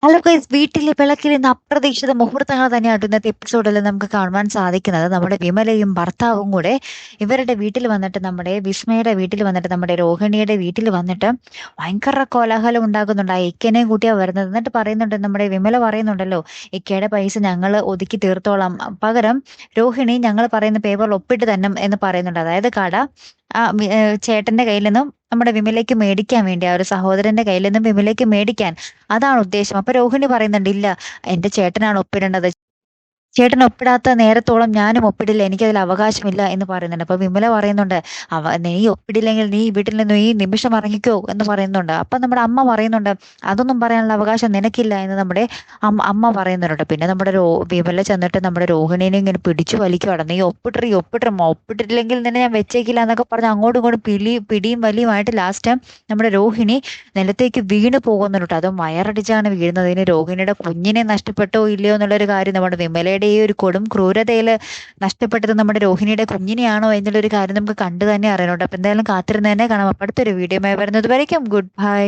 Hello guys, വീട്ടിലെ വിളക്കിൽ ഇന്ന് അപ്രതീക്ഷിത മുഹൂർത്തങ്ങൾ തന്നെയാണ് ഇന്നത്തെ എപ്പിസോഡിൽ നമുക്ക് കാണുവാൻ സാധിക്കുന്നത്. നമ്മുടെ വിമലയും ഭർത്താവും കൂടെ ഇവരുടെ വീട്ടിൽ വന്നിട്ട്, നമ്മുടെ വിസ്മയുടെ വീട്ടിൽ വന്നിട്ട്, നമ്മുടെ രോഹിണിയുടെ വീട്ടിൽ വന്നിട്ട് ഭയങ്കര കോലാഹലം ഉണ്ടാക്കുന്നുണ്ട്. ആ ഇക്കനെയും കൂട്ടിയാ വരുന്നത്. എന്നിട്ട് പറയുന്നുണ്ട്, നമ്മുടെ വിമല പറയുന്നുണ്ടല്ലോ, ഇക്കയുടെ പൈസ ഞങ്ങൾ ഒതുക്കി തീർത്തോളാം, പകരം രോഹിണി ഞങ്ങൾ പറയുന്ന പേപ്പറിൽ ഒപ്പിട്ട് തന്നെ എന്ന് പറയുന്നുണ്ട്. അതായത് കട ചേട്ടന്റെ കയ്യിൽ നിന്നും നമ്മുടെ വിമലയ്ക്ക് മേടിക്കാൻ വേണ്ടി, ആ ഒരു സഹോദരന്റെ കയ്യിൽ നിന്നും വിമലയ്ക്ക് മേടിക്കാൻ, അതാണ് ഉദ്ദേശം. അപ്പൊ രോഹിണി പറയുന്നുണ്ട്, ഇല്ല, എന്റെ ചേട്ടനാണ് ഒപ്പിടേണ്ടത്, ചേട്ടൻ ഒപ്പിടാത്ത നേരത്തോളം ഞാനും ഒപ്പിടില്ല, എനിക്കതിൽ അവകാശമില്ല എന്ന് പറയുന്നുണ്ട്. അപ്പൊ വിമല പറയുന്നുണ്ട്, നീ ഒപ്പിടില്ലെങ്കിൽ നീ വീട്ടിൽ നിന്ന് ഈ നിമിഷം ഇറങ്ങിക്കോ എന്ന് പറയുന്നുണ്ട്. അപ്പൊ നമ്മുടെ അമ്മ പറയുന്നുണ്ട്, അതൊന്നും പറയാനുള്ള അവകാശം നിനക്കില്ല എന്ന് നമ്മുടെ അമ്മ പറയുന്നുണ്ട്. പിന്നെ നമ്മുടെ വിമല ചെന്നിട്ട് നമ്മുടെ രോഹിണീനെ ഇങ്ങനെ പിടിച്ചു വലിക്കുവാണ്, നീ ഒപ്പിട്ടില്ലെങ്കിൽ നിന്നെ ഞാൻ വെച്ചേക്കില്ല എന്നൊക്കെ പറഞ്ഞ് അങ്ങോട്ടും ഇങ്ങോട്ടും പിടിയും വലിയുമായിട്ട് ലാസ്റ്റ് നമ്മുടെ രോഹിണി നിലത്തേക്ക് വീണ് പോകുന്നുണ്ട്. അതും വയറടിച്ചാണ് വീഴുന്നത്. ഇനി രോഹിണിയുടെ കുഞ്ഞിനെ നഷ്ടപ്പെട്ടോ ഇല്ലയോ എന്നുള്ളൊരു കാര്യം, നമ്മുടെ വിമലയുടെ ഈ ഒരു കൊടും ക്രൂരതയിൽ നഷ്ടപ്പെട്ടത് നമ്മുടെ രോഹിണിയുടെ കുഞ്ഞിനെയാണോ എന്നുള്ളൊരു കാര്യം നമുക്ക് കണ്ടു തന്നെ അറിയണോട്ടോ. അപ്പൊ എന്തായാലും കാത്തിരുന്ന് തന്നെ കാണാം. അപ്പൊ അടുത്തൊരു വീഡിയോ വരുന്നത് വരയ്ക്കും ഗുഡ് ബൈ.